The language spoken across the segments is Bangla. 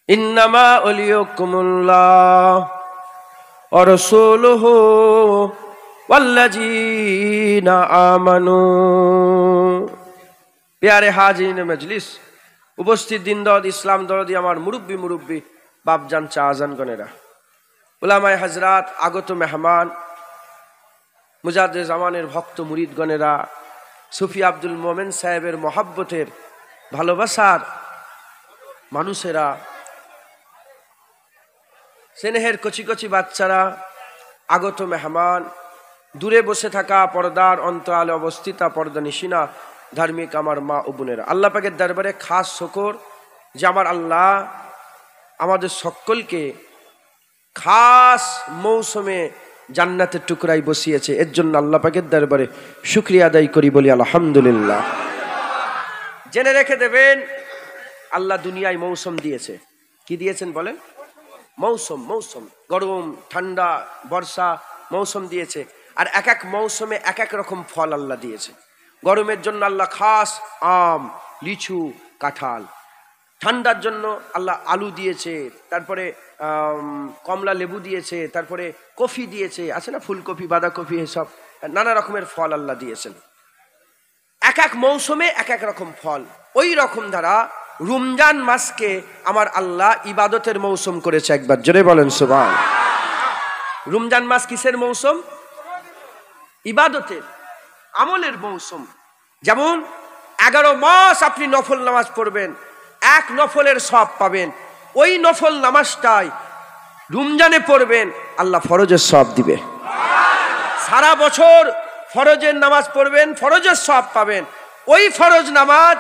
ইন্নামা ওয়ালিয়ুকুমুল্লাহ ওয়া রাসূলুহু ওয়াল্লাযীনা আমানু। প্যারে হাজিরিন মজলিস, উপস্থিত দিনদরদ ইসলাম দরদি আমার মুরব্বী বাপজান চাচাজান গণেরা, উলামায়ে হযরত, আগত মেহমান, মুজাদ্দিদ জামানের ভক্ত মুরিদগণেরা, সুফি আব্দুল মোমেন সাহেবের মহাব্বতের ভালোবাসার মানুষেরা, স্নেহের কচি কচি বাচ্চারা, আগত মেহমান, দূরে বসে থাকা পর্দার অন্তরালে অবস্থিতা পর্দানিশিনা ধার্মিক আমার মা ও বোনেরা, আল্লাহ পাকের দরবারে খাস শুকর যে আমার আল্লাহ আমাদের সকলকে খাস মৌসুমে জান্নাতের টুকরাই বসিয়েছে। এর জন্য আল্লাহ পাকের দরবারে শুকরিয়া আদায় করি, বলি আলহামদুলিল্লাহ। জেনে রেখে দেবেন, আল্লাহ দুনিয়ায় মৌসুম দিয়েছে। কি দিয়েছেন বলেন? মৌসুম। গরম, ঠান্ডা, বর্ষা মৌসুম দিয়েছে। আর এক এক মৌসুমে এক এক রকম ফল আল্লাহ দিয়েছে। গরমের জন্য আল্লাহ খাস আম, লিচু, কাঁঠাল। ঠান্ডার জন্য আল্লাহ আলু দিয়েছে, তারপরে কমলা লেবু দিয়েছে, তারপরে কফি দিয়েছে, আছে না ফুলকপি, বাঁধাকপি, এসব নানা রকমের ফল আল্লাহ দিয়েছেন। এক এক মৌসুমে এক এক রকম ফল। ওই রকম ধারা রমজান মাসকে আমার আল্লাহ ইবাদতের মৌসুম করেছে। একবার জোরে বলেন সুবহান। রমজান মাস কিসের মৌসুম? ইবাদতের, আমলের মৌসুম। যেমন 11 মাস আপনি নফল নামাজ পড়বেন, এক নফলের সওয়াব পাবেন। ওই নফল নামাজটাই রমজানে পড়বেন, আল্লাহ ফরজের সওয়াব দিবে। সারা বছর ফরজের নামাজ পড়বেন, ফরজের সওয়াব পাবেন। ওই ফরজ নামাজ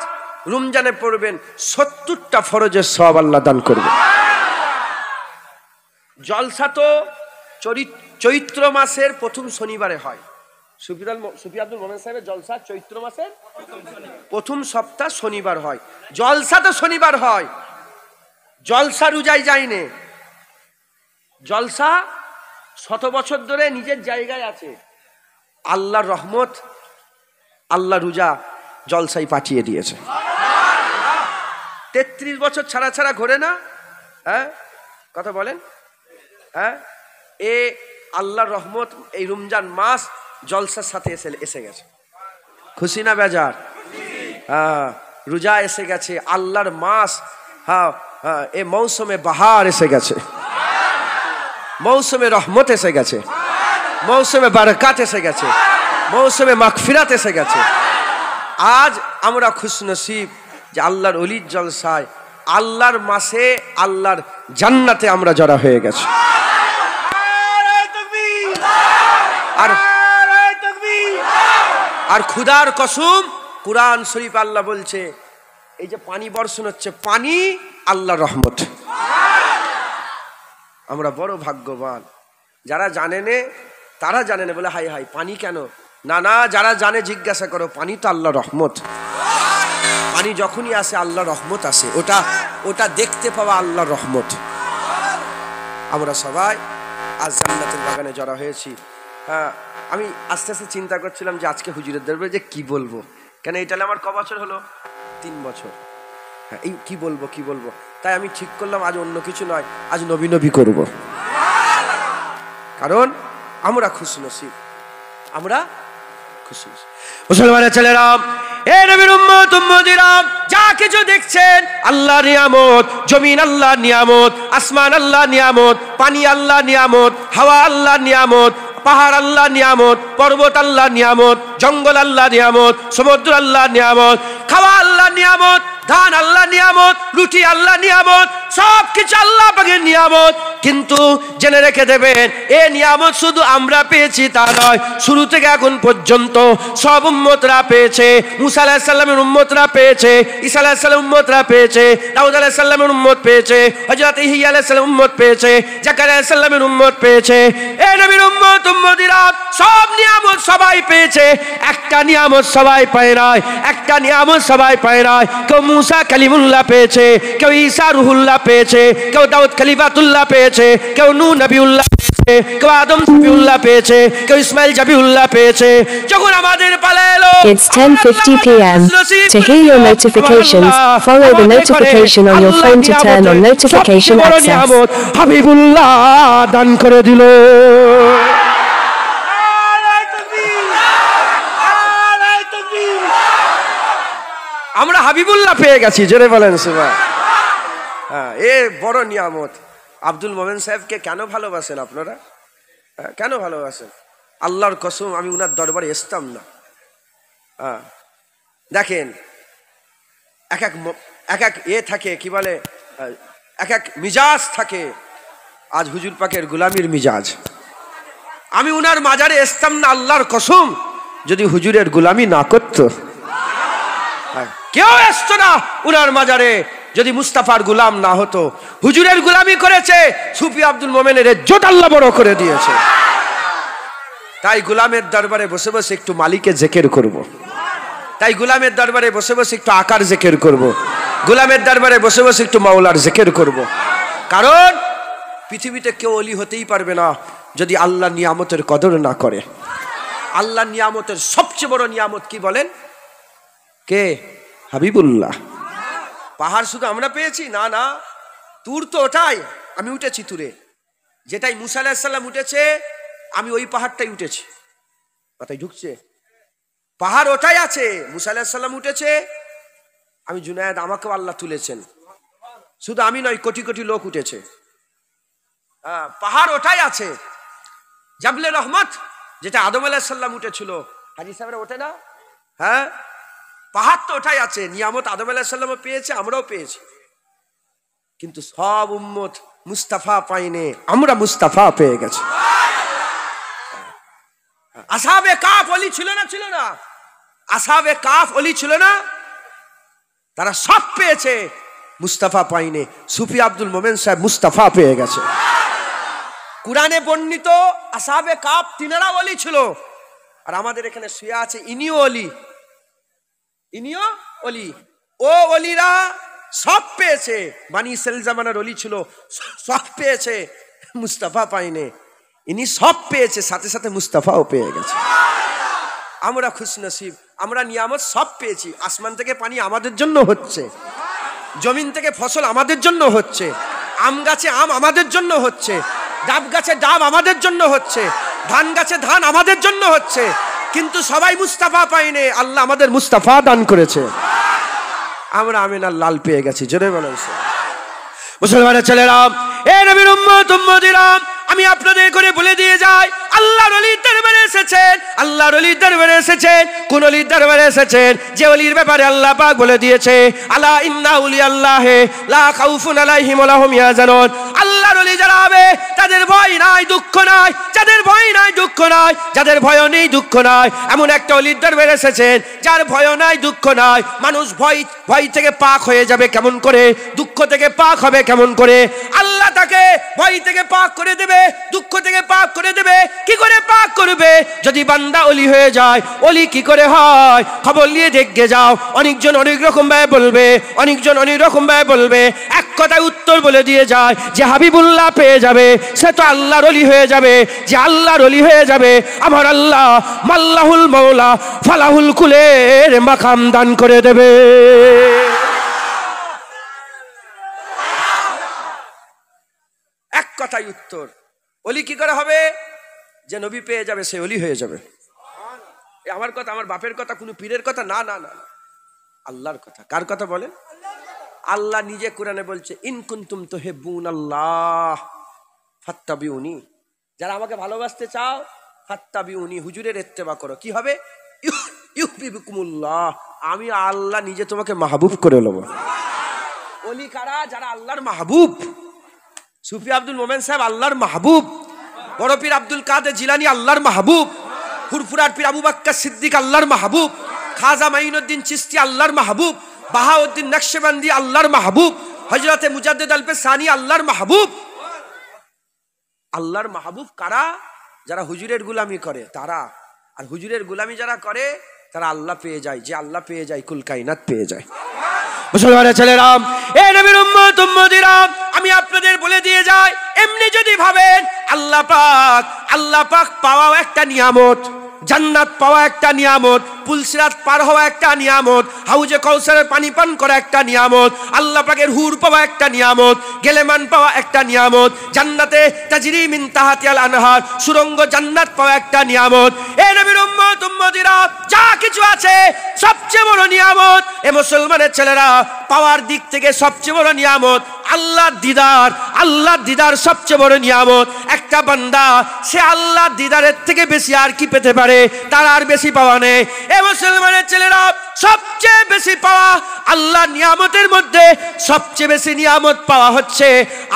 রমজানে পড়বেন, 70টা ফরজের সওয়াব আল্লাহ দান করবে। জলসা তো চৈত্র মাসের প্রথম শনিবারে হয়। সুফি আব্দুল মোমেন সাহেবের জলসা চৈত্র মাসের প্রথম সপ্তাহ শনিবার হয়। জলসা তো শনিবার হয়। জলসা রোজায় যায়নি। জলসা 100 বছর ধরে নিজের জায়গায় আছে। আল্লাহর রহমত, আল্লাহ রোজা জলসাই পাঠিয়ে দিয়েছে। 33 বছর ছাড়া ঘোরে না? হ্যাঁ, কথা বলেন। হ্যাঁ, এ আল্লাহর রহমত এই রমজান মাস জলসার সাথে এসে গেছে। খুশি না বেজার? হ্যাঁ, রোজা এসে গেছে, আল্লাহর মাস। হ্যাঁ, এ মৌসুমে বাহার এসে গেছে, মৌসুমে রহমত এসে গেছে, মৌসুমে বারাকাত এসে গেছে, মৌসুমে মাগফিরাত এসে গেছে। আজ আমরা খুশনসিব যে আল্লাহর ওলির জলসায়, আল্লাহর মাসে, আল্লাহর জান্নাতে আমরা জড়া হয়ে গেছি। আর খুদার কসম, কুরআন শরীফ আল্লাহ বলছে, এই যে পানি বর্ষণ হচ্ছে, পানি আল্লাহর রহমত। আমরা বড় ভাগ্যবান। যারা জানে না তারা জানে না বলে হাই হাই পানি কেন? না, যারা জানে জিজ্ঞাসা করো, পানি তো আল্লাহর রহমত। পানি যখনই আসে আল্লাহর রহমত আসে। ওটা দেখতে পাওয়া আল্লাহর রহমত। আমরা সবাই আজ জান্নাতের বাগানে জড়া হয়েছি। হ্যাঁ, আমি আস্তে আস্তে চিন্তা করছিলাম যে আজকে হুজুরের দরবারে যে কি বলবো, কেন এইটালে আমার ক বছর হলো? 3 বছর। হ্যাঁ, এই কি বলবো, তাই আমি ঠিক করলাম আজ অন্য কিছু নয়, আজ নবী করব। কারণ আমরা খুশনসিব, আমরা খুশনসিব। মুসলমানের ছেলেরা, এ নবীর উম্মত উম্মতিরা, যা কিছু দেখছেন আল্লাহর নিয়ামত। জমিন আল্লাহর নিয়ামত, আসমান আল্লাহর নিয়ামত, পানি আল্লাহর নিয়ামত, হাওয়া আল্লাহর নিয়ামত, পাহাড় আল্লাহর নিয়ামত, পর্বত আল্লাহর নিয়ামত, জঙ্গল আল্লাহর নিয়ামত, সমুদ্র আল্লাহর নিয়ামত, খাওয়া আল্লাহর নিয়ামত, ধান আল্লাহর নিয়ামত, রুটি আল্লাহর নিয়ামত, সব কিছু আল্লাহ পাকের নিয়ামত। কিন্তু জেনে রেখে দেবেন, এ নিয়ামত শুধু আমরা পেয়েছি তা নয়। শুরু থেকে এখন পর্যন্ত সব উম্মতরা পেয়েছে। মুসা আলাইহিস সালামের উম্মতরা পেয়েছে, ঈসা আলাইহিস সালামের উম্মতরা পেয়েছে, দাউদ আলাইহিস সালামের উম্মত পেয়েছে, হযরত ইহইয়া আলাইহিস সালামের উম্মত পেয়েছে, জাকারিয়া আলাইহিস সালামের উম্মত পেয়েছে। এ নবীর উম্মত উম্মতিরা, সব নিয়ামত সবাই পেয়েছে, একটা নিয়ামত সবাই পায় নাই। একটা নিয়ামত সবাই পায় নাই। কেউ মুসা কালিমুল্লাহ পেয়েছে, কেউ ঈসা রুহুল্লাহ পেয়েছে, কেউ দাউদ খলিফাতুল্লাহ পেয়েছে, কেউ নূহ নবিউল্লাহ কেউ আদম জাবিউল্লাহ পেয়েছে, কেউ ইসমাইল জাবিউল্লাহ পেয়েছে। যখন আমাদের পালা এলো, It's 10:50 p.m. To hear your notifications, follow the notification on your phone to turn on notification access. Habibullah দান করে দিল। আমরা হাবিবুল্লাহ পেয়ে গেছি, জোরে বলেন সুবহান। হ্যাঁ, এ বড় নিয়ামত। আব্দুল মোমেন সাহেবকে কেন ভালোবাসেন আপনারা? কেন ভালোবাসেন? আল্লাহর কসম আমি উনার দরবারে আসতাম না। হ্যাঁ, দেখেন এক এক এ থাকে, কি বলে, এক এক মিজাজ থাকে। আজ হুজুর পাকের গোলামির মিজাজ। আমি উনার মাজারে আসতাম না আল্লাহর কসম, যদি হুজুরের গোলামি না করত। কেউ আসতো না উনার মাজারে যদি মুস্তাফার গোলাম না হতো। হুজুরের গোলামি করেছে, সুফি আব্দুল মোমেনের ইজ্জত আল্লাহ বড় করে দিয়েছে। তাই গোলামের দরবারে বসে বসে একটু মালিকের জিকির করব। তাই গোলামের দরবারে বসে বসে একটু আকার জিকির করব। গোলামের দরবারে বসে বসে একটু মাওলার জিকির করব। কারণ পৃথিবীতে কেউ ওলি হতেই পারবে না যদি আল্লাহ নিয়ামতের কদর না করে। আল্লাহ নিয়ামতের সবচেয়ে বড় নিয়ামত কি বলেন? কে? হাবিবুল্লাহ। পাহাড় শুধু আমরা পেয়েছি না, না, তুর তো ওটাই, আমি উঠেছি তুরে। যেটাই মুসা আলাইহিস সালাম উঠেছে, আমি ওই পাহাড়টাই উঠেছি। মাথায় ঢুকছে? পাহাড় ওটাই আছে, মুসা আলাইহিস সালাম উঠেছে, আমি জুনায়েদ, আমাকেও আল্লাহ তুলেছেন। শুধু আমি নয়, কোটি কোটি লোক উঠেছে। পাহাড় ওটাই আছে। জাবলে রহমত, যেটা আদম আলাইহিস সালাম উঠেছিল, হাজী সাহেবরা ওঠে না? হ্যাঁ, পাহাড় তো ওটাই আছে। নিয়ামত আদম আলাইহিস সালামও পেয়েছে, আমরাও পেয়েছি। কিন্তু সব উম্মত মুস্তাফা পাইনে, আমরা মুস্তাফা পেয়ে গেছি। আসহাবে কাফ ওলি ছিল না? ছিল না? আসহাবে কাফ ওলি ছিল না? তারা সব পেয়েছে, মুস্তাফা পাইনে। সুফি আব্দুল মোমেন সাহেব মুস্তাফা পেয়ে গেছে। কুরআনে বর্ণিত আসহাবে কাফ তিনারা ওলি ছিল, আর আমাদের এখানে শুয়ে আছে ইনিও ওলি। ইনিও ওলি। ও ওলিরা সব পেয়েছে। বানি ইসরাইল জামানার ওলি ছিল, সব পেয়েছে, মুস্তাফা পাইনে। ইনি সব পেয়েছে, সাথে সাথে মুস্তাফাও পেয়ে গেছে। আমরা খুশনসিব, আমরা নিয়ামত সব পেয়েছি। আসমান থেকে পানি আমাদের জন্য হচ্ছে, জমিন থেকে ফসল আমাদের জন্য হচ্ছে, আম গাছে আম আমাদের জন্য হচ্ছে, ডাব গাছে ডাব আমাদের জন্য হচ্ছে, ধান গাছে ধান আমাদের জন্য হচ্ছে। কিন্তু সবাই মুস্তাফা পাইনে, আল্লাহ আমাদের মুস্তাফা দান করেছে। আমরা আমিনার লাল পেয়ে গেছি, জোরে বলেন। মুসলমানের ছেলেরা, এ নবীর উম্মত উম্মতিরা, আমি আপনাদের করে বলে দিয়ে যাই, আল্লাহর ওলির দরবারে এসেছেন, আল্লাহর ওলির দরবারে এসেছেন। কোন ওলির দরবারে এসেছেন? যে ওলির ব্যাপারে আল্লাহ পাক বলে দিয়েছে, আলা ইন্না উলিয়াল্লাহি লা খাউফুন আলাইহিম ওয়া লাহুম ইয়াহজানুন। আল্লাহর ওলি যারা হবে তাদের ভয় নাই, দুঃখ নাই। যাদের ভয় নাই, দুঃখ নাই, যাদের ভয় নেই, দুঃখ নাই, এমন একটা ওলির দরবারে এসেছেন যার ভয় নাই, দুঃখ নাই। মানুষ ভয় থেকে পাক হয়ে যাবে কেমন করে? দুঃখ থেকে পাক হবে কেমন করে? আল্লাহ তাকে ভয় থেকে পাক করে দেবে, দুঃখ থেকে পাক করে দেবে। কি করে পাক করবে? যদি বান্দা ওলি হয়ে যায়। ওলি কি করে হয়? খবর নিয়ে দেখে যাও। অনেকজন অনেক রকম ভাবে বলবে, অনেকজন অনেক রকম ভাবে বলবে। এক কথায় উত্তর বলে দিয়ে যায়, যে হাবিবুল্লাহ পেয়ে যাবে সে তো আল্লাহর ওলি হয়ে যাবে। যে আল্লাহর ওলি হয়ে যাবে, আমার আল্লাহ মাল্লাহুল মাওলা ফালাহুল কুলের মাকাম দান করে দেবে। এক কথায় উত্তর। ওলি কি করে হবে? যে নবী পেয়ে যাবে সে ওলি হয়ে যাবে। আমার কথা, আমার বাপের কথা, কোনো পীরের কথা না, না, না, আল্লাহর কথা। কার কথা বলেন? আল্লাহ নিজে কোরআনে বলছে, ইন কুনতুম তুহিব্বুনাল্লাহ ফাত্তাবিউনি। যারা আমাকে ভালোবাসতে চাও, ফাত্তাবিউনি, হুজুরের ইত্তেবা করো। কি হবে? ইউহিব্বুকুমুল্লাহ, আমি আল্লাহ নিজে তোমাকে মাহবুব করে নেব। ওলি কারা? যারা আল্লাহর মাহবুব। সুফি আব্দুল মোমেন সাহেব আল্লাহর মাহবুব। বড় পীর আব্দুল কাদের জিলানী আল্লাহর মাহবুব। ফুরফুরার পীর আবু বকর সিদ্দিক আল্লাহর মাহবুব। খাজা মাইনুদ্দিন চিশতি আল্লাহর মাহবুব। বাহাউদ্দিন নকশবন্দি আল্লাহর মাহবুব। হযরতে মুজাদ্দিদ আল-ফিসানি আল্লাহর মাহবুব। আল্লাহর মাহবুব কারা? যারা হুজুরের গোলামি করে তারা। আর হুজুরের গোলামি যারা করে তারা আল্লাহ পেয়ে যায়। যে আল্লাহ পেয়ে যায়, কুল কায়নাত পেয়ে যায়। মুসলমানের ছেলেরা, এ নবীর উম্মত উম্মতিরা, আমি আপনাদের বলে দিয়ে যাই, এমনি যদি ভাবেন আল্লাহ আল্লাহ পাক পাওয়াও একটা নিয়ামত, জান্নাত পাওয়া একটা নিয়ামত, পুলসিরাত পার হওয়া একটা নিয়ামত, হাউজে কাউসারের পানি পান করা একটা নিয়ামত, আল্লাহ পাকের হুর পাওয়া একটা নিয়ামত, গেলেমান পাওয়া একটা নিয়ামত, জান্নাতে তাজরি মিন তাহতিহাল আনহার সুরঙ্গ জান্নাত পাওয়া একটা নিয়ামত। এ নবীর উম্মত উম্মতিরা যা কিছু আছে সবচেয়ে বড় নিয়ামত এ মুসলমানের ছেলেরা পাওয়ার দিক থেকে সবচেয়ে বড় নিয়ামত আল্লাহর দিদার। আল্লাহর দিদার সবচেয়ে বড় নিয়ামত। একটা বান্দা সে আল্লাহর দিদারের থেকে বেশি আর কি পেতে পারে? তার আর বেশি পাওয়া নেই। এ মুসলমানের ছেলেরা সবচেয়ে বেশি পাওয়া আল্লাহর নিয়ামতের মধ্যে সবচেয়ে বেশি নিয়ামত পাওয়া হচ্ছে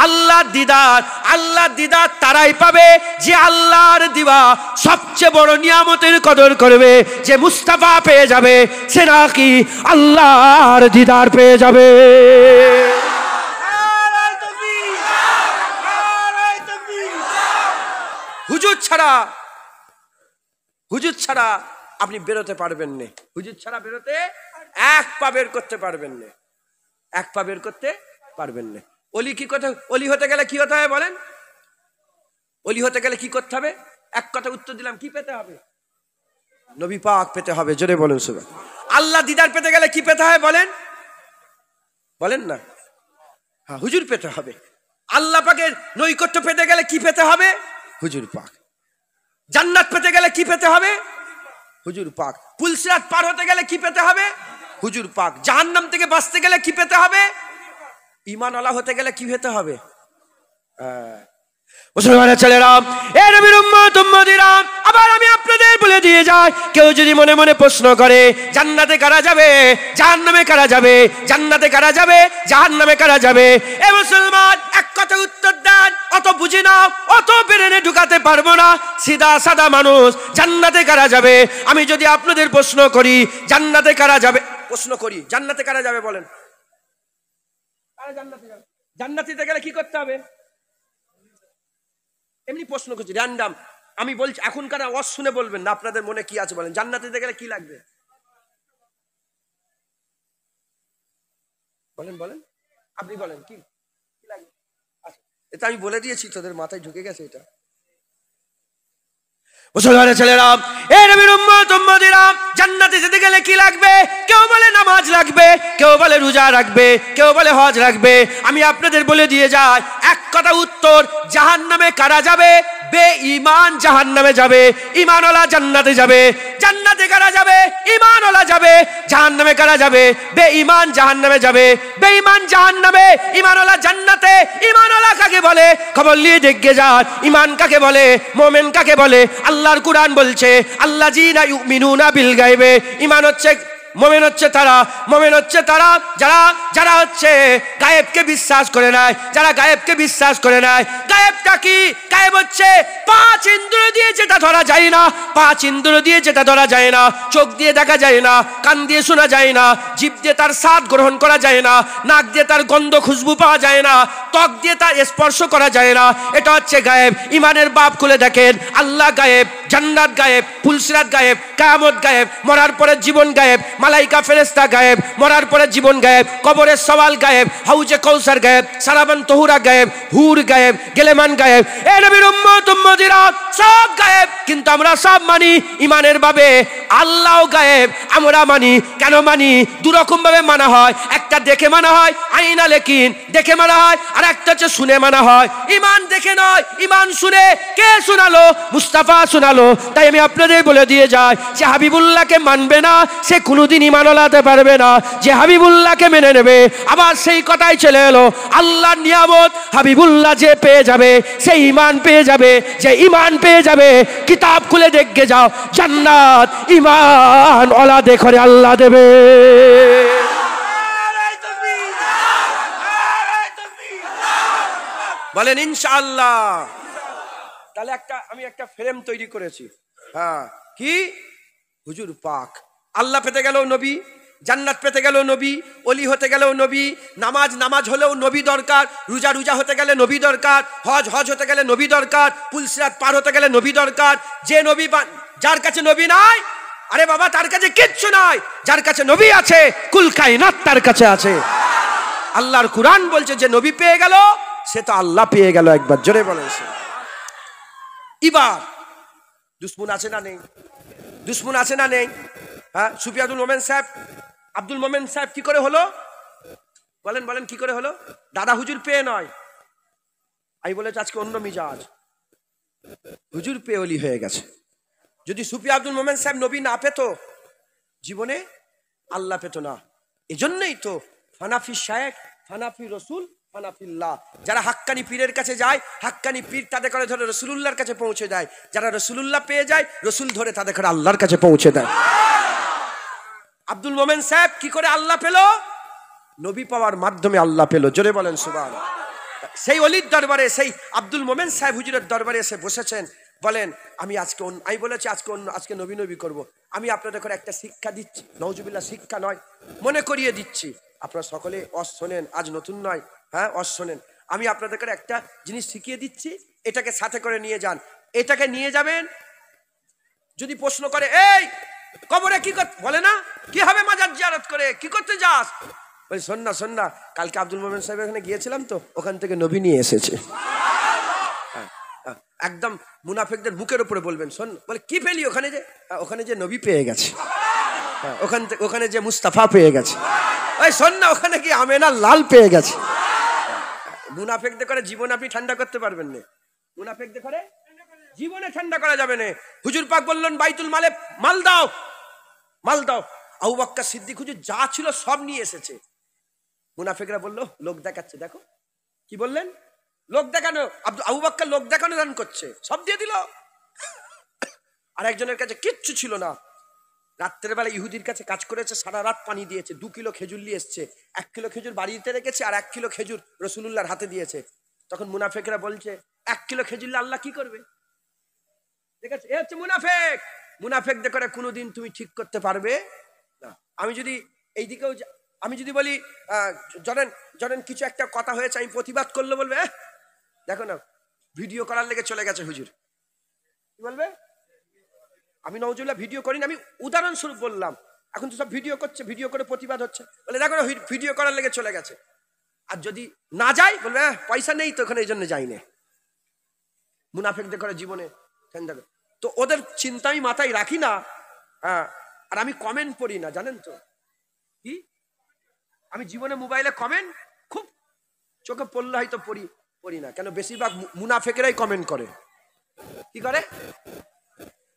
আল্লাহর দিদার। আল্লাহর দিদার তারাই পাবে যে আল্লাহর দিবা সবচেয়ে বড় নিয়ামতের কদর করবে। যে মুস্তাফা পেয়ে যাবে সে নাকি আল্লাহর দিদার পেয়ে যাবে। হুজুর ছাড়া আপনি বেরোতে পারবেন না। হুজুর ছাড়া বেরোতে এক পা বের করতে পারবেন না, এক পা বের করতে পারবেন না। অলি কি কথা, অলি হতে গেলে কি হতে হবে বলেন? অলি হতে গেলে কি করতে হবে? এক কথা উত্তর দিলাম, কি পেতে হবে? নবী পাক পেতে হবে। জোরে বলুন সুবহানাল্লাহ। আল্লাহ দিদার পেতে গেলে কি পেতে হয় বলেন? বলেন না। হ্যাঁ, হুজুর পেতে হবে। আল্লাহ পাকের নৈকট্য পেতে গেলে কি পেতে হবে? হুজুর পাক। জান্নাত পেতে গেলে কি পেতে হবে? হুজুর পাক। পুলসিরাত পার হতে গেলে কি পেতে হবে? হুজুর পাক। জাহান্নাম থেকে বাঁচতে গেলে কি পেতে হবে? ঈমানওয়ালা হতে গেলে কি পেতে হবে? মুসলমানের ছেলেরা, এ নবীর উম্মত উম্মতিরা, আবার আমি আপনাদের বলে দিয়ে যাই, কেউ যদি মনে মনে প্রশ্ন করে জান্নাতে কারা যাবে, জাহান্নামে কারা যাবে, জান্নাতে কারা যাবে, জাহান্নামে কারা যাবে, এ মুসলমান এক কথা উত্তর দেন। অত বুঝি না, অত ব্রেনে ঢুকাতে পারবো না। সিধা সাদা মানুষ, জান্নাতে কারা যাবে? আমি যদি আপনাদের প্রশ্ন করি জান্নাতে কারা যাবে, প্রশ্ন করি জান্নাতে কারা যাবে বলেন? জান্নাতে যাবে। জান্নাতে গেলে কি করতে হবে? এমনি প্রশ্ন করছি, র্যান্ডাম। আমি বলছি, এখনকার আওয়াজ শুনে বলবেন না আপনাদের মনে কি আছে বলেন। জান্নাতে গেলে কি লাগবে বলেন? বলেন, আপনি বলেন কি লাগবে? আচ্ছা, এটা আমি বলে দিয়েছি, তোদের মাথায় ঢুকে গেছে এটা। মুসলমানের ছেলেরা, এ নবীর উম্মত উম্মতিরা, জান্নাতে যেতে গেলে কি লাগবে? কেউ বলে নামাজ লাগবে, কেউ বলে রোজা রাখবে, কেউ বলে হজ রাখবে। আমি আপনাদের বলে দিয়ে যাই, এক কথা উত্তর, জাহান্নামে কারা যাবে? বেঈমান জাহান্নামে যাবে, ঈমানওয়ালা জান্নাতে যাবে। জান্নাতে কারা যাবে? ঈমানওয়ালা যাবে। জাহান্নামে কারা যাবে? বেঈমান জাহান্নামে যাবে। বেঈমান জাহান্নামে, ঈমানওয়ালা জান্নাতে। ঈমানওয়ালা কাকে বলে? খবর নিয়ে দেখে যান। ঈমান কাকে বলে? মুমিন কাকে বলে? আল্লাহর কুরআন বলছে আল্লাযীনা ইউমিনুনা বিল গায়বে। ঈমান হচ্ছে, মুমিন হচ্ছে তারা, মুমিন হচ্ছে তারা যারা যারা হচ্ছে গায়েবকে বিশ্বাস করে নেয়, যারা গায়েবকে বিশ্বাস করে নেয়। গায়েবটা কি? গায়েব হচ্ছে পাঁচ ইন্দ্রিয় দিয়ে যেটা ধরা যায় না, পাঁচ ইন্দ্রিয় দিয়ে যেটা ধরা যায় না। চোখ দিয়ে দেখা যায় না, কান দিয়ে শোনা যায় না, জিভ দিয়ে তার স্বাদ গ্রহণ করা যায় না, নাক দিয়ে তার গন্ধ খুশবু পাওয়া যায় না, ত্বক দিয়ে তার স্পর্শ করা যায় না। এটা হচ্ছে গায়েব। ঈমানের বাপ খুলে দেখেন, আল্লাহ গায়েব, জান্নাত গায়েব, পুলসিরাত গায়েব, কিয়ামত গায়েব, মরার পরে জীবন গায়েব, মালাইকা ফেরেশতা গায়েব, মরার পরে জীবন গায়েব, কবরের সওয়াল গায়েব, হাউজে কাউসার গায়েব, সারাবান তহুরা গায়েব, হুর গায়েব, গেলেমান গায়েব। এ নবীর উম্মত উম্মতিরা, সব গায়েব, কিন্তু আমরা সব মানি ঈমানের ভাবে। আল্লাহ গায়েব আমরা মানি। কেন মানি? দুরকম ভাবে মানা হয়। একটা দেখে মানা হয়, আইনা লেকিন দেখে মানা হয়, আর একটা হচ্ছে শুনে মানা হয়। ঈমান দেখে নয়, ঈমান শুনে। কে শোনালো? মুস্তাফা শোনালো। তাই আমি আপনাদের বলে দিয়ে যাই, যে হাবিবুল্লাহকে মানবে না সে কোনোদিন ঈমান ওলাতে পারবে না। যে হাবিবুল্লাহকে মেনে নেবে, আবার সেই কথাই চলে এলো, আল্লাহর নিয়ামত হাবিবুল্লাহ যে পেয়ে যাবে সে ঈমান পেয়ে যাবে। যে ঈমান পেয়ে যাবে, কিতাব খুলে দেখে যাও, জান্নাত ঈমান ওলাদে করে আল্লাহ দেবে। বলেন ইনশাআল্লাহ। তাহলে আমি একটা ফ্রেম তৈরি করেছি। হ্যাঁ, কি? হুজুর পাক। আল্লাহ পেতে গেলেও নবী, জান্নাত পেতে গেলেও নবী, অলি হতে গেলেও নবী, নামাজ হলেও নবী দরকার, রোজা হতে গেলে নবী দরকার, হজ হতে গেলে নবী দরকার, পুলসিরাত পার হতে গেলে নবী দরকার। যে নবী, যার কাছে নবী নাই, আরে বাবা তার কাছে কিচ্ছু নাই। যার কাছে নবী আছে, কুল কায়নাত তার কাছে আছে। আল্লাহর কুরআন বলছে যে নবী পেয়ে গেল সে তো আল্লাহ পেয়ে গেল। একবার জোরে বলেন। এবার দুশ্মন আছে না নেই? দুশ্মন আছে না নেই? হ্যাঁ, সুফি আব্দুল মোমেন সাহেব, আব্দুল মোমেন সাহেব কি করে হলো? বলেন বলেন, কি করে হলো? দাদা হুজুর পেয়ে নয়, আমি বলেছি আজকে অন্য মিজাজ, হুজুর পেয়ে অলি হয়ে গেছে। যদি সুফি আব্দুল মোমেন সাহেব নবী না পেত, জীবনে আল্লাহ পেত না। এজন্যই তো ফানাফি শায়েখ, ফানাফি রসুল, ফানাফিল্লাহ। যারা হাক্কানি পীরের কাছে যায়, হাক্কানি পীর তাদের করে ধরে রসুলুল্লাহর কাছে পৌঁছে দেয়। যারা রসুলুল্লাহ পেয়ে যায়, রসুল ধরে তাদের করে আল্লাহর কাছে পৌঁছে দেয়। আব্দুল মোমেন সাহেব কি করে আল্লাহ পেল? নবী পাওয়ার মাধ্যমে আল্লাহ পেল। জোরে বলেন সুবহান। সেই অলির দরবারে, সেই আব্দুল মোমেন সাহেব হুজুরের দরবারে এসে বসেছেন, বলেন আমি আজকে আমি বলেছি আজকে নবী নবী করব। আমি আপনাদের করে একটা শিক্ষা দিচ্ছি, নওজুবিল্লাহ শিক্ষা নয়, মনে করিয়ে দিচ্ছি। আপনারা সকলে অস শোনেন, আজ নতুন নয়, হ্যাঁ অস শোনেন। আমি আপনাদের করে একটা জিনিস শিখিয়ে দিচ্ছি, এটাকে সাথে করে নিয়ে যান। এটাকে নিয়ে যাবেন। যদি প্রশ্ন করে এই কবরে কি করতে, বলে না কি হবে মাজার জিয়ারত করে, কি করতে যাস? বলি শোন না, কালকে আব্দুল মোমেন সাহেব এখানে গিয়েছিলাম তো, ওখান থেকে নবী নিয়ে এসেছে। একদম মুনাফিকদের মুখের উপরে বলবেন। শোন, বলে কি পেলি ওখানে? যে ওখানে যে নবী পেয়ে গেছে, ওখানে যে মুস্তাফা পেয়ে গেছে। ওই শোন না, ওখানে কি আমেনা লাল পেয়ে গেছে। মুনাফিকদের করে জীবন আপনি ঠান্ডা করতে পারবেন না। মুনাফিকদের করে জীবনে ঠান্ডা করা যাবে না। হুজুর পাক বললেন বাইতুল মালে মাল দাও, মাল দাও। আবু বকর সিদ্দিক হুজুর যা ছিল সব নিয়ে এসেছে। মুনাফিকরা বললো লোক দেখাচ্ছে, দেখো কি বললেন, লোক দেখানো। আবু বকর লোক দেখানো দান করছে, সব দিয়ে দিল। আর একজনের কাছে কিচ্ছু ছিল না, রাত্রের বেলা ইহুদির কাছে কাজ করেছে, সারা রাত পানি দিয়েছে, 2 কিলো খেজুর নিয়ে এসছে। 1 কিলো খেজুর বাড়িতে রেখেছে, আর 1 কিলো খেজুর রসুলুল্লাহর হাতে দিয়েছে। তখন মুনাফিকরা বলছে 1 কিলো খেজুর আল্লাহ কি করবে? ঠিক আছে, এ হচ্ছে মুনাফিক। মুনাফিকদের করে কোনোদিন তুমি ঠিক করতে পারবে না। আমি যদি এইদিকেও আমি যদি বলি জরেন কিছু একটা কথা হয়েছে, আমি প্রতিবাদ করলে বলবে দেখো না ভিডিও করার লেগে চলে গেছে হুজুর, কি বলবে? আমি নওজুবিল্লাহ ভিডিও করি না, আমি উদাহরণস্বরূপ বললাম। এখন তো সব ভিডিও করছে, ভিডিও করে প্রতিবাদ হচ্ছে, বলে দেখো না ভিডিও করার লেগে চলে গেছে। আর যদি না যাই বলবে পয়সা নেই তো ওখানে, এই জন্য যাই না। মুনাফিকদের করে জীবনে তো ওদের চিন্তা আমি মাথায় রাখি না। হ্যাঁ, আর আমি কমেন্ট পড়ি না, জানেন তো কি? আমি জীবনে মোবাইলে কমেন্ট খুব চোখে পড়লে হয়তো পড়ি না। কেন? বেশিরভাগ মুনাফিকেরাই কমেন্ট করে। কি করে?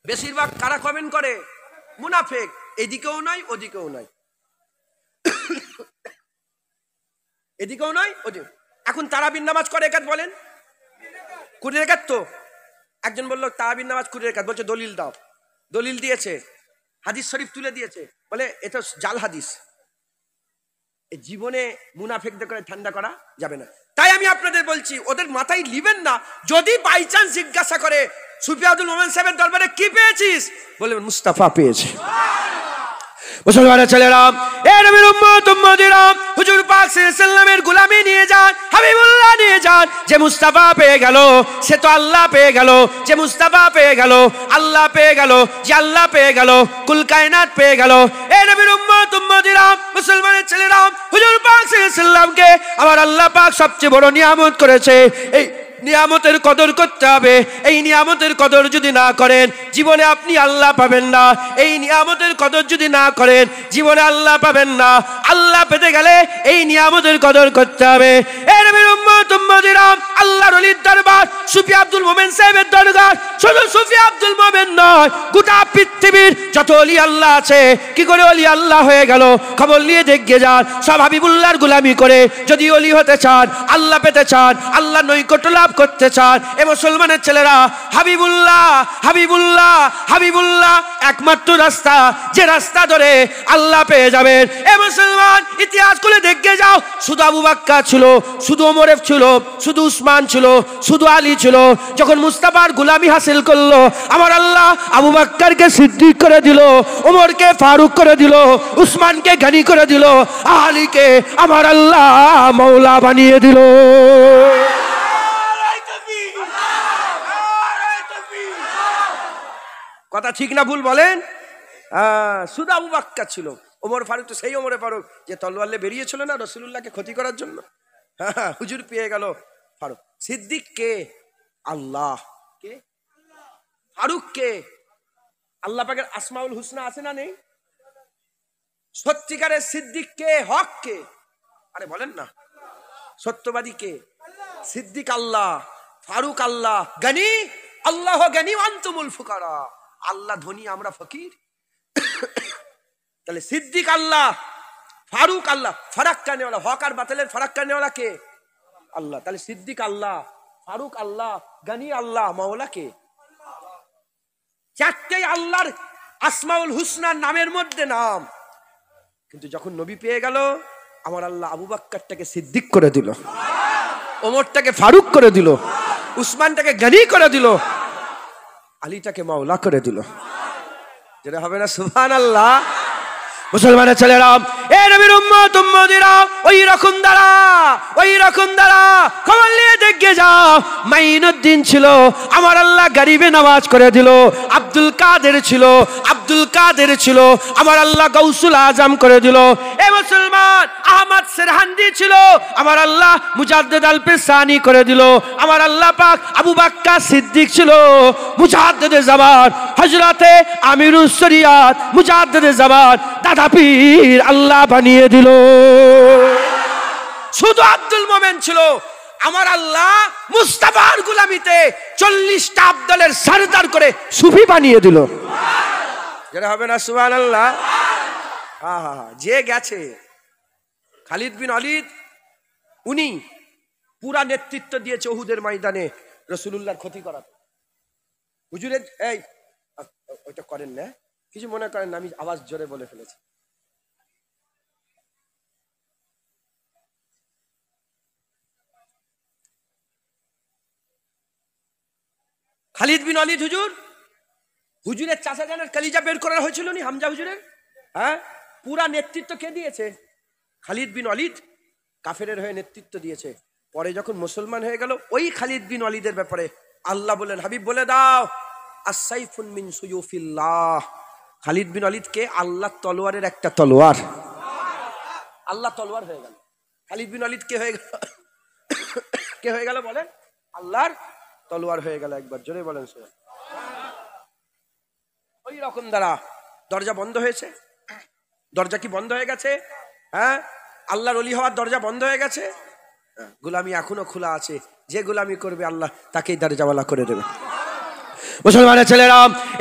বেশিরভাগ কারা কমেন্ট করে? মুনাফিক। এদিকেও নাই ওদিকেও নাই, এদিকেও নয় ওদিকে। এখন তারাবির নামাজ করে একাত, বলেন 20 রেকাত। তো একজন বললো তারাবির নামাজ 20 রেকাত, বলছে দলিল দাও। দলিল দিয়েছে, হাদিস শরীফ তুলে দিয়েছে, বলে এটা জাল হাদিস। জীবনে মুনাফিকদের করে ঠান্ডা করা যাবে না। তাই আমি আপনাদের বলছি ওদের মাথায় লিবেন না। যদি বাই চান্স জিজ্ঞাসা করে সুফি আব্দুল মোমেন সাহেবের দরবারে কি পেয়েছিস, বলে মুস্তাফা পেয়েছি। মুসলমানের ছেলেরা, এ নবীর উম্মত উম্মতিরা, হুজুর পাক সাল্লাল্লাহু আলাইহি ওয়াসাল্লামের গোলামি নিয়ে যান, হাবিবুল্লাহ নিয়ে যান। যে মুস্তাফা পেয়ে গেল সে তো আল্লাহ পেয়ে গেল। যে মুস্তাফা পেয়ে গেল আল্লাহ পেয়ে গেল। যে আল্লাহ পেয়ে গেল কুল কায়নাত পেয়ে গেল। এ নবীর উম্মত উম্মতিরা, মুসলমানের ছেলেরা, হুজুর পাক সাল্লাল্লাহু আলাইহি ওয়াসাল্লামকে আমার আল্লাহ পাক সবচেয়ে বড় নিয়ামত করেছে। এই নিয়ামতের কদর করতে হবে। এই নিয়ামতের কদর যদি না করেন জীবনে আপনি আল্লাহ পাবেন না। এই নিয়ামতের কদর যদি না করেন জীবনে আল্লাহ পাবেন না। আল্লাহ পেতে গেলে এই নিয়ামতের কদর করতে হবে। এ নবীর উম্মত উম্মতিরা, আল্লাহর ওলির দরবার সুফি আব্দুল মোমেন সাহেবের দরবার। শুধু সুফি আব্দুল মোমেন নয়, গোটা পৃথিবীর যত ওলি আল্লাহ আছে, কি করে ওলি আল্লাহ হয়ে গেল খবর নিয়ে দেখে যান। সব হাবিবুল্লাহর গোলামি করে যদি ওলি হতে চান, আল্লাহ পেতে চান, আল্লাহ নৈকট্য লাভ করতে চান, এ মুসলমানের ছেলেরা, হাবিবুল্লাহ হাবিবুল্লাহ হাবিবুল্লাহ একমাত্র রাস্তা, যে রাস্তা ধরে আল্লাহ পেয়ে যাবেন। এ মুসলমান, ইতিহাস খুলে দেখে যাও। শুধু আবু বকর ছিল, শুধু ওমর ছিল, শুধু উসমান ছিল, শুধু আলী ছিল। যখন মুস্তাফার গোলামি হাসিল করলো আমার আল্লাহ আবু বকরকে সিদ্দিক করে দিল, ওমরকে ফারুক করে দিল, উসমানকে গনি করে দিল, আলীকে আমার আল্লাহ মৌলা বানিয়ে দিল। কথা ঠিক না ভুল বলেন? শুধু আবু বকর ছিল। ওমর ফারুক তো সেই ওমরে ফারুক যে তলোয়ার নিয়ে বেরিয়েছিল না রাসূলুল্লাহকে ক্ষতি করার জন্য। হুজুর পেয়ে গেল ফারুক। সিদ্দিক কে? আল্লাহ। কে? ফারুক কে? আল্লাহ পাকের আসমাউল হুসনা আছে না নেই? সত্যিকারের সিদ্দিক কে, হক কে? আরে বলেন না। সত্যবাদী কে? সিদ্দিক আল্লাহ, ফারুক আল্লাহ, গনি আল্লাহ, গনি আনতুমুল ফুকারা। আল্লাহ ধনী, আমরা ফকির। তাহলে সিদ্দিক আল্লাহ, ফারুক আল্লাহ, ফারাক কানেওয়ালা, হক আর বাতিলের ফারাক কানেওয়ালা কে? আল্লাহ। তাহলে সিদ্দিক আল্লাহ, ফারুক আল্লাহ, গনি আল্লাহ, মাওলা কে? চারটেই আল্লাহর আসমাউল হুসনার নামের মধ্যে নাম। কিন্তু যখন নবী পেয়ে গেল, আমার আল্লাহ আবু বাক্কারটাকে সিদ্দিক করে দিল, ওমরটাকে ফারুক করে দিল, উসমানটাকে গনি করে দিল, আলীটাকে মাওলা করে দিল। যেটা হবে না সুবহানাল্লাহ? মুসলমানের ছেলেরা, এ নবীর উম্মত উম্মতিরা, ওই রকম দ্বারা, ওই রকম দ্বারা খবর নিয়ে দেখে যাও। মাইনুদ্দিন ছিল, আমার আল্লাহ গরিবে নওয়াজ করে দিল। আব্দুল কাদের ছিল, আব্দুল কাদের ছিল, আমার আল্লাহ গৌসুল আজম করে দিল। এ মুসলমান, আহমদ সেরহান্দি ছিল, আমার আল্লাহ মুজাদ্দিদ আল পেসানি করে দিল। আমার আল্লাহ পাক আবু বাক্কার সিদ্দিক ছিল, মুজাদ্দিদে জামান হযরতে আমিরুস শরিয়াত, মুজাদ্দিদে জামান দাদা পীর আল্লাহ বানিয়ে দিল। শুধু আব্দুল মোমেন ছিল, আমার আল্লাহ মুস্তাফার গোলামিতে 40টা আব্দুলের সরদার করে সুফি বানিয়ে দিল। যেটা হবে না সুবহানাল্লাহ? যে গেছে খালিদ বিন ওয়ালিদ, উনি পুরা নেতৃত্ব দিয়েছে উহুদের ময়দানে রাসূলুল্লাহর ক্ষতি করাতে। হুজুরের এই ওইটা করেন না, কিছু মনে করেন না, আমি আওয়াজ জোরে বলে ফেলেছি। খালিদ বিন ওয়ালিদ হুজুর, হুজুরের চাচা জানের কলিজা বের করা হয়েছিল নি হামজা হুজুরের? হ্যাঁ, পুরা নেতৃত্ব কে দিয়েছে? খালিদ বিন ওয়ালিদ কাফেরের হয়ে নেতৃত্ব দিয়েছে। পরে যখন মুসলমান হয়ে গেল, ওই খালিদ বিন ওয়ালিদের ব্যাপারে আল্লাহ বলেন, হাবিব বলে দাও, আস-সাইফুন মিন সুয়ুফিল্লাহ। খালিদ বিন ওয়ালিদ কে? আল্লাহর তলোয়ারের একটা তলোয়ার। আল্লাহ তলোয়ার হয়ে গেল। খালিদ বিন ওয়ালিদ কে হয়ে গেল? কে হয়ে গেল বলেন? আল্লাহর তলোয়ার হয়ে গেল। একবার জোরে বলেন। ওই রকম দ্বারা দরজা বন্ধ হয়েছে। দরজা কি বন্ধ হয়ে গেছে? হ্যাঁ, আল্লাহর ওলি হওয়ার দরজা বন্ধ হয়ে গেছে? গোলামি এখনো খোলা আছে। যে গোলামি করবে আল্লাহ তাকেই দরজাওয়ালা করে দেবে। মুসলমানের ছেলেরা,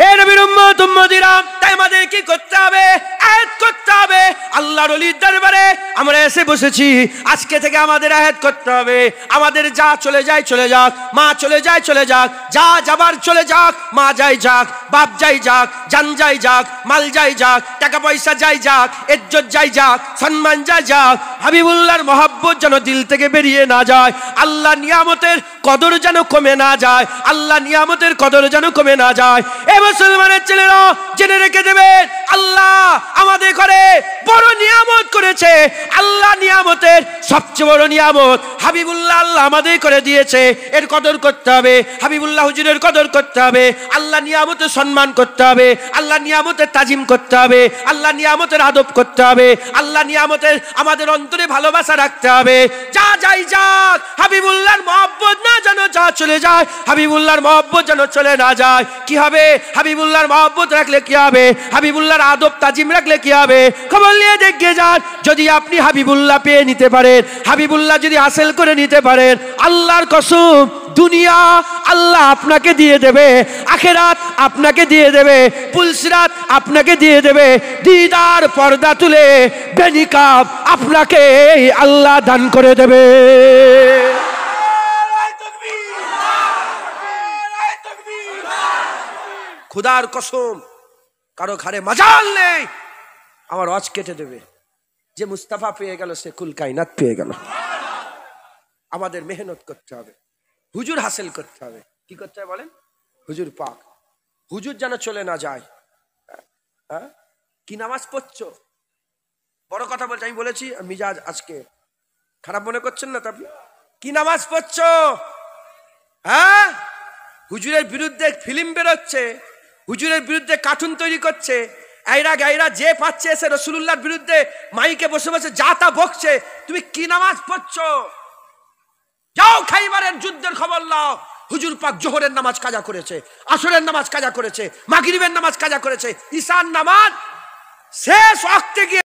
এ নবীর উম্মত উম্মতিরা, তাই আমাদের কি করতে হবে? আয়াত করতে হবে। আল্লাহর ওলির দরবারে আমরা এসে বসেছি, আজকে থেকে আমাদের আয়াত করতে হবে। আমাদের যা চলে যায় চলে যাক, মা চলে যায় চলে যাক, যা যাবার চলে যাক, মা যাই যাক, বাপ যাই যাক, জান যাই যাক, মাল যাই যাক, টাকা পয়সা যাই যাক, ইজ্জত যাই যাক, সম্মান যাই যাক, হাবিবুল্লাহর মহব্বত যেন দিল থেকে বেরিয়ে না যায়। আল্লাহ নিয়ামতের কদর যেন কমে না যায়। আল্লাহ নিয়ামতের কদর যেন কমে না যায়। এ মুসলমানের ছেলেরা, জেনে রেখে দেবেন, আল্লাহ আমাদের ঘরে বড় নিয়ামত করেছে। আল্লাহ নিয়ামতের সবচেয়ে বড় নিয়ামত হাবিবুল্লাহ আল্লাহ আমাদের করে দিয়েছে। এর কদর করতে হবে। হাবিবুল্লাহ হুজুরের কদর করতে হবে। আল্লাহ নিয়ামতের সম্মান করতে হবে। আল্লাহ নিয়ামতের তাজিম করতে হবে। আল্লাহ নিয়ামতের আদব করতে হবে। আল্লাহ নিয়ামতের আমাদের অন্তরে ভালোবাসা রাখতে হবে। যা যাই যাক, হাবিবুল্লাহর মহব্বত না যেন যা চলে যায়, হাবিবুল্লাহর মহব্বত যেন চলে না যায়। কি হবে? হাবিবুল্লাহর মহব্বত রাখলে কি হবে? হাবিবুল্লাহর আদব তাজিম রাখলে কি হবে? খবর নিয়ে দেখে যান। যদি আপনি হাবিবুল্লাহ পেয়ে নিতে পারেন, হাবিবুল্লাহ যদি হাসিল করে নিতে পারেন, আল্লাহর কসম, দুনিয়া আল্লাহ আপনাকে দিয়ে দেবে, আখিরাত আপনাকে দিয়ে দেবে, পুলসিরাত আপনাকে দিয়ে দেবে, দিদার পর্দা তুলে বেনিকাব আপনাকে আল্লাহ দান করে দেবে। খুদার কসম, কারো ঘরে মাজাল নেই, আমার ওয়াজ কেটে দেবে। যে মুস্তাফা পেয়ে গেল সে কুল কায়নাত পেয়ে গেল। আমাদের মেহনত করতে হবে, হুজুর হাসিল করতে হবে। কি করতে হবে বলেন? হুজুর পাক, হুজুর যেন চলে না যায়। হ্যাঁ, কি নামাজ পড়ছো? বড় কথা বলছি, আমি বলেছি মিজাজ আজকে খারাপ মনে করছেন না তো আপনি? কি নামাজ পড়ছো? হ্যাঁ, হুজুরের বিরুদ্ধে ফিল্ম বেরোচ্ছে, হুজুরের বিরুদ্ধে কার্টুন তৈরি করছে, আইরা গাইরা যে পাচ্ছে এসে রাসূলুল্লাহর বিরুদ্ধে মাইকে বসে বসে যা তা বকছে। তুমি কি নামাজ পড়ছো? যাও খাইবারের যুদ্ধের খবর নাও, হুজুর পাক জোহরের নামাজ কাজা করেছে, আসরের নামাজ কাজা করেছে, মাগরিবের নামাজ কাজা করেছে, ঈশার নামাজ শেষ ওয়াক্তে গিয়ে